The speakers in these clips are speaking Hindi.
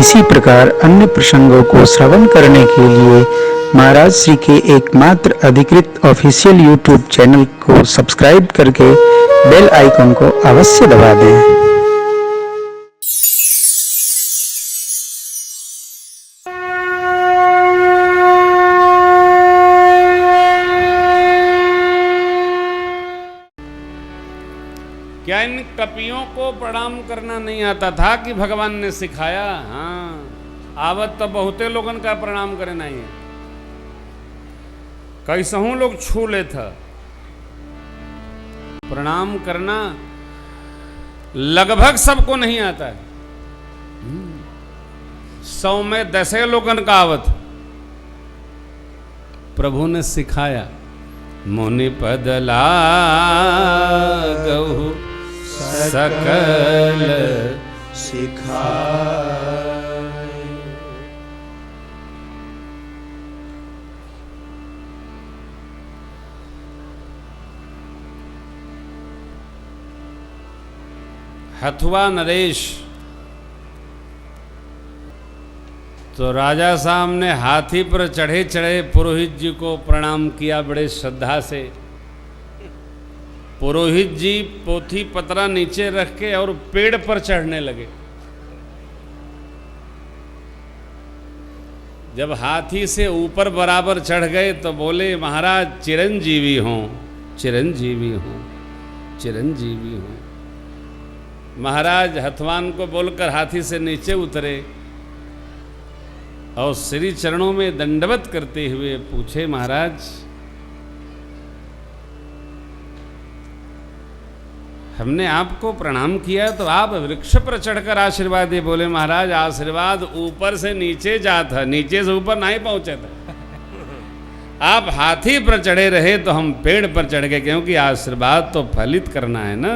इसी प्रकार अन्य प्रसंगों को श्रवण करने के लिए महाराज श्री के एकमात्र अधिकृत ऑफिशियल यूट्यूब चैनल को सब्सक्राइब करके बेल आइकन को अवश्य दबा दें। क्या इन कपियों को प्रणाम करना नहीं आता था कि भगवान ने सिखाया? हाँ, आवत तो बहुते लोगन का प्रणाम करे नहीं है। कैसहू लोग छू ले था। प्रणाम करना लगभग सबको नहीं आता है। 100 में 10 लोगन का आवत। प्रभु ने सिखाया, मुनि पद लागहु सकल सिखाए। हथुआ नरेश तो राजा साहब ने हाथी पर चढ़े चढ़े पुरोहित जी को प्रणाम किया बड़े श्रद्धा से। पुरोहित जी पोथी पतरा नीचे रख के और पेड़ पर चढ़ने लगे। जब हाथी से ऊपर बराबर चढ़ गए तो बोले, महाराज चिरंजीवी हों, चिरंजीवी हों, चिरंजीवी हों। महाराज हथवान को बोलकर हाथी से नीचे उतरे और श्री चरणों में दंडवत करते हुए पूछे, महाराज हमने आपको प्रणाम किया तो आप वृक्ष पर चढ़कर आशीर्वाद दिए। बोले, महाराज आशीर्वाद ऊपर से नीचे जाता, नीचे से ऊपर नहीं पहुंचा था। आप हाथी पर चढ़े रहे तो हम पेड़ पर चढ़ गए, क्योंकि आशीर्वाद तो फलित करना है ना।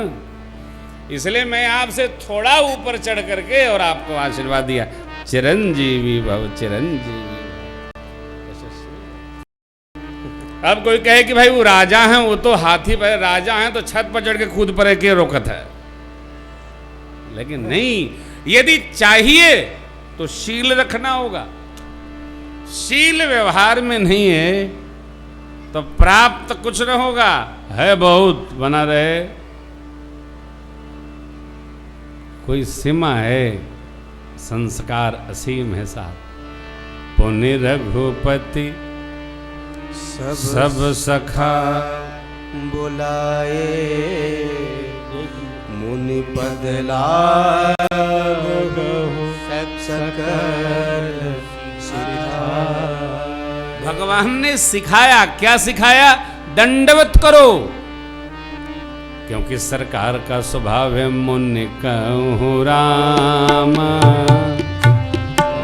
इसलिए मैं आपसे थोड़ा ऊपर चढ़ करके और आपको आशीर्वाद दिया। चिरंजीवी भव, चिरंजीवी। अब कोई कहे कि भाई वो राजा हैं, वो तो हाथी पर राजा हैं तो छत पर चढ़ के कूद पड़े के रोकत है। लेकिन नहीं, यदि चाहिए तो शील रखना होगा। शील व्यवहार में नहीं है तो प्राप्त कुछ न होगा। है बहुत बना रहे, कोई सीमा है, संस्कार असीम है साहब। पुण्य रघुपति सब सखा बुलाए, मुनि पद लागहु सकल सिखाए। भगवान ने सिखाया, क्या सिखाया? दंडवत करो, क्योंकि सरकार का स्वभाव है मुनि कहूँ राम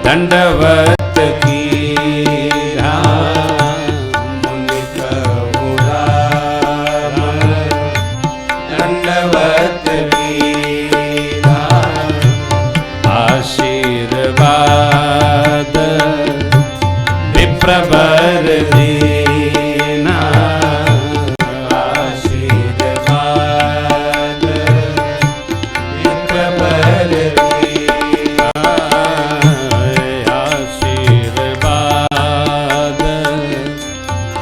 दंडवत की। प्रबर दीना आशीर्वाद, प्रबर दीना आशीर्वाद,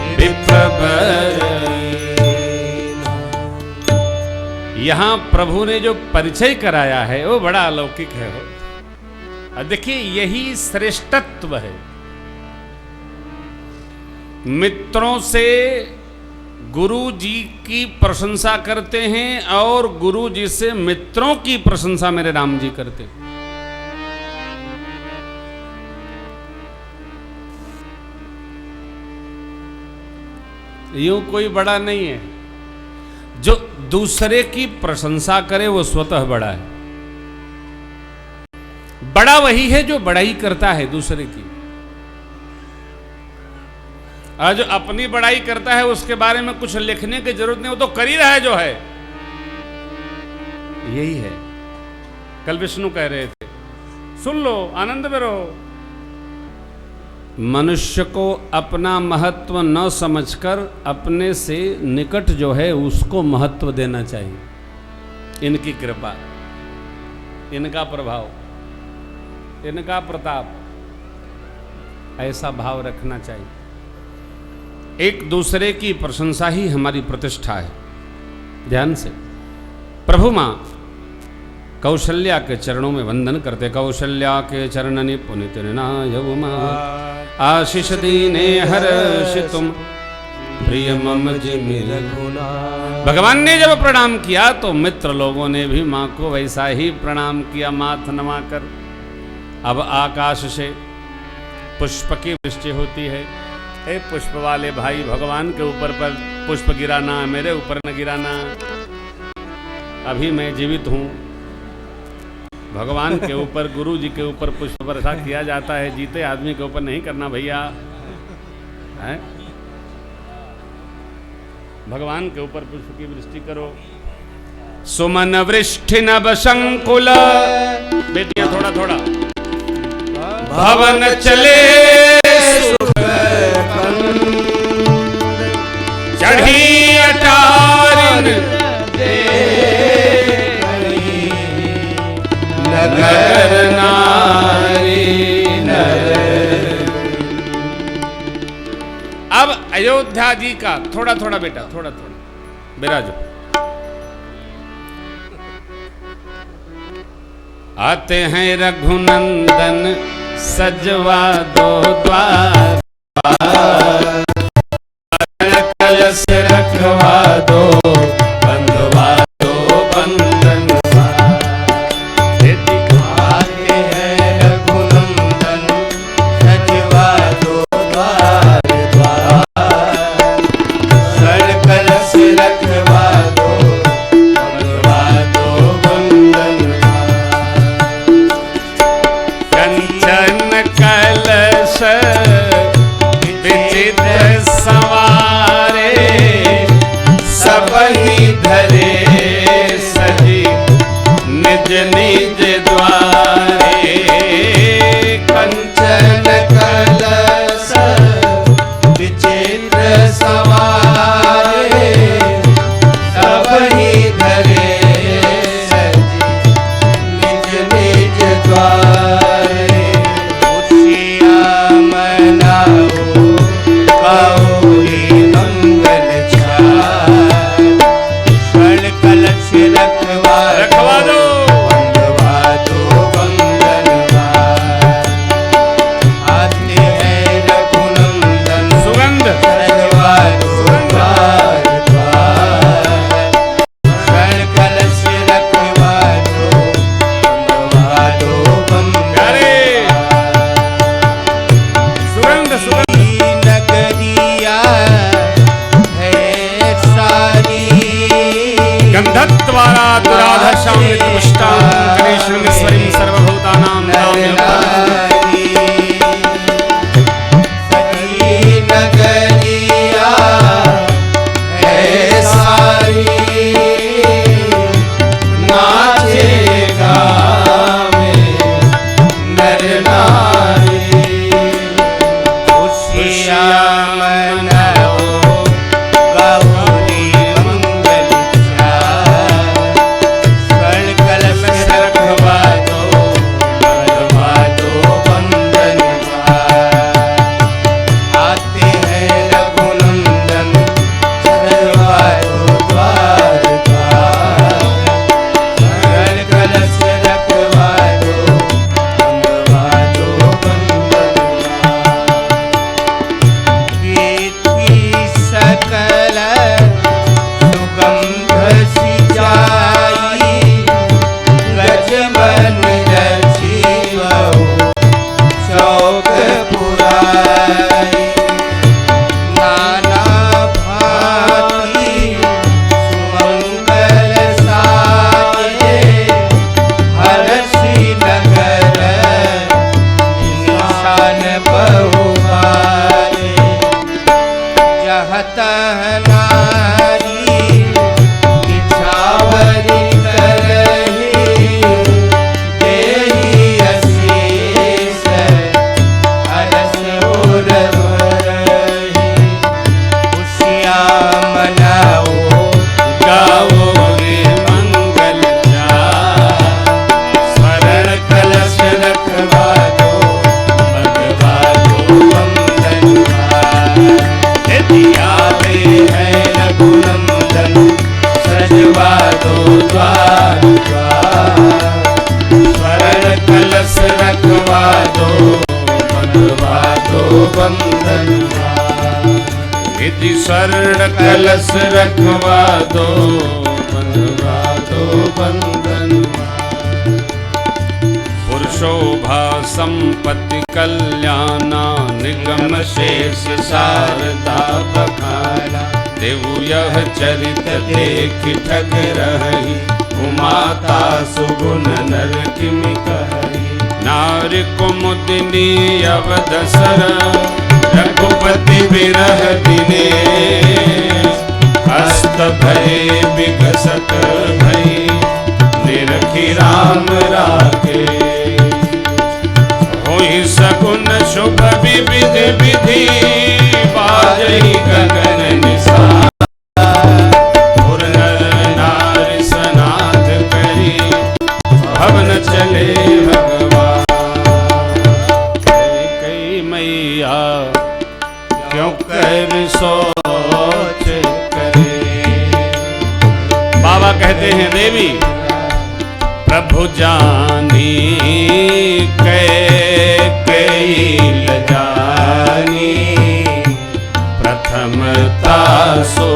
विप्रबर दीना। यहाँ प्रभु ने जो परिचय कराया है वो बड़ा अलौकिक है। देखिए, यही श्रेष्ठत्व है। मित्रों से गुरु जी की प्रशंसा करते हैं और गुरु जी से मित्रों की प्रशंसा मेरे राम जी करते हैं। यूं कोई बड़ा नहीं है। जो दूसरे की प्रशंसा करे वो स्वतः बड़ा है। बड़ा वही है जो बड़ाई करता है दूसरे की। और जो अपनी बड़ाई करता है उसके बारे में कुछ लिखने की जरूरत नहीं, वो तो कर ही रहा है जो है। यही है। कल विष्णु कह रहे थे, सुन लो, आनंद में रहो। मनुष्य को अपना महत्व न समझकर अपने से निकट जो है उसको महत्व देना चाहिए। इनकी कृपा, इनका प्रभाव। इनका प्रताप, ऐसा भाव रखना चाहिए। एक दूसरे की प्रशंसा ही हमारी प्रतिष्ठा है। ध्यान से प्रभु मां कौशल्या के चरणों में वंदन करते। कौशल्या के चरणनि पुनित नायवमा आशीष दीने हर्ष तुम प्रिय मम जिमि रघुना। भगवान ने जब प्रणाम किया तो मित्र लोगों ने भी मां को वैसा ही प्रणाम किया, माथ नमाकर। अब आकाश से पुष्प की वृष्टि होती है। ए पुष्प वाले भाई, भगवान के ऊपर पर पुष्प गिराना, मेरे ऊपर न गिराना। अभी मैं जीवित हूँ। भगवान के ऊपर, गुरु जी के ऊपर पुष्प वर्षा किया जाता है, जीते आदमी के ऊपर नहीं करना भैया, है? भगवान के ऊपर पुष्प की वृष्टि करो। सुमन वृष्टि नभ संकुल, बेटियां थोड़ा थोड़ा। भवन चले चढ़ी अटारिन नगर नारी नर। अब अयोध्या जी का थोड़ा थोड़ा बेटा, थोड़ा थोड़ा बिराजो। आते हैं रघुनंदन सजवा दो द्वार, कलश रखवा दो, बंधवा दो बंधन। आते हैं रघुनंदन सजवा दो द्वार द्वार, कलश रखवा दो, बंधवा दो बंधन। कंचन कलश विचित्र सवारे, सबहि धरे सजी निज निज द्वारे। कंचन कलश विचित्र सवारे, सबहि धरे सजी निज निज द्वारे। खुशियाँ मनाओ गौरी मंगल छाय, कलश रखवा दो, बंधवा दो बंधनवार। आते हैं रघुनंदन सुगंध सजवा दो द्वार द्वार, कलश रखवा दो, बंधवा दो बंधनवार। सुगंध सुगंध नगरिया है सारी, गंधद्वारा दुराधर्षामृत पुष्टां गणेशमेश्वरीं सर्वभूतानां नारी सजी नगरिया है सारी, नाचेगा में नर नारी। खुशियाँ मनाओ गौरी मंगल छाय, कलश रखवा दो, बंधवा दो बंधनवार। आते हैं रघुनंदन सजवा दो द्वार द्वार, कलश रखवा दो, बंधवा दो दो, बंधवा दो बंधनवा। यदि स्वर्ण कलश रखवा दो, बंधवा दो बंधनवा। पुरुषोभा संपत्ति कल्याणा, निगम शेष शारदा बखाना। देव यह चरित देख ठग रही, उमाता सुगुण नर किमि कही। नारी कुमुदिनी अवदसर, रघुपति विरह दिने। हस्त भय विकसत भई, निरखी राम राखे। होई सगुन शुभ विविधि विधि, बाजई गगन निसार। और नर नारी सनाथ करी, भवन चले भगवान। कई मैया क्यों कर सोच करे। बाबा कहते हैं देवी प्रभु जानी कई लजानी। प्रथमता सो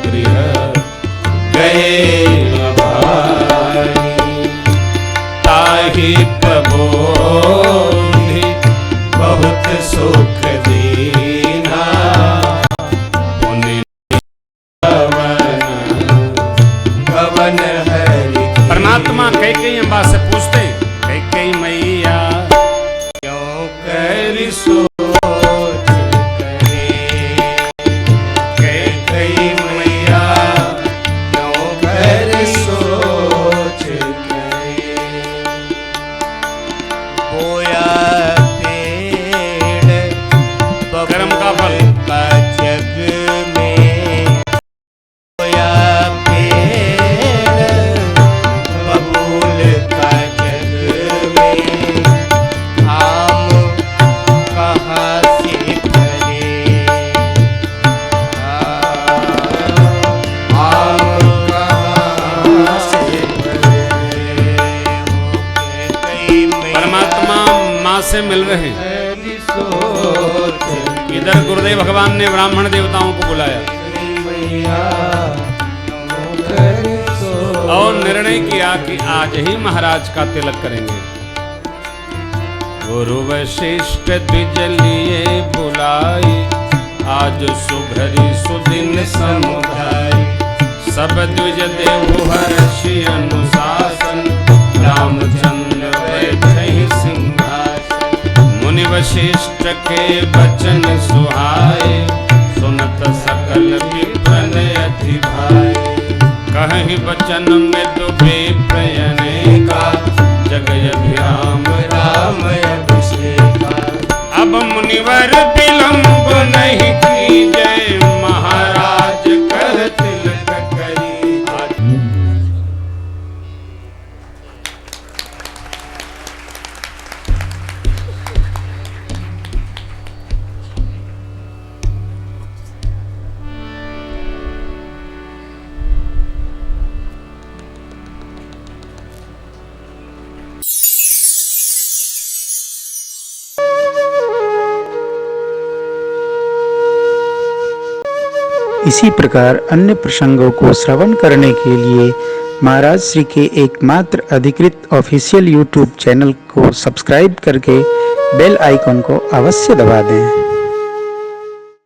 गृह गए भाई। ताहि प्रबोधि बहुत सुख दीना। पुनि भवन हरि। परमात्मा कैकेयी अम्बा से पूछते, कैकेयी मैया क्यों कर सोच करे। कैकेयी मैया क्यों कर सोच करे। बोया पेड़ कर्म का फल। का जग में। बोया पेड़ बबूल का जग में। आम कहाँ से फले। आम कहाँ से फले। कैकेयी मैया परमात्मा माँ से मिल रहे हैं। हरि सोच। इधर गुरुदेव भगवान ने ब्राह्मण देवताओं को बुलाया मैया हरि सोच। और निर्णय किया कि आज ही महाराज का तिलक करेंगे। गुरु वशिष्ठ द्विज लिए बुलाई, आज सुभरी सुदिन समुदाय। सब द्विज देव हर्षि अनुशासन, रामचंद्र बैठहि सिंहासन। मुनि वशिष्ठ के वचन सुहाए, सुनत सकल विप्रन अति भाई। कहीं वचन में दुबे प्रयनेका, जगय अभिराम राम अभिषेका। अब मुनिवर विलंब नहीं कीजय, महाराज कर तिलक करी। इसी प्रकार अन्य प्रसंगों को श्रवण करने के लिए महाराज श्री के एकमात्र अधिकृत ऑफिशियल यूट्यूब चैनल को सब्सक्राइब करके बेल आइकन को अवश्य दबा दें।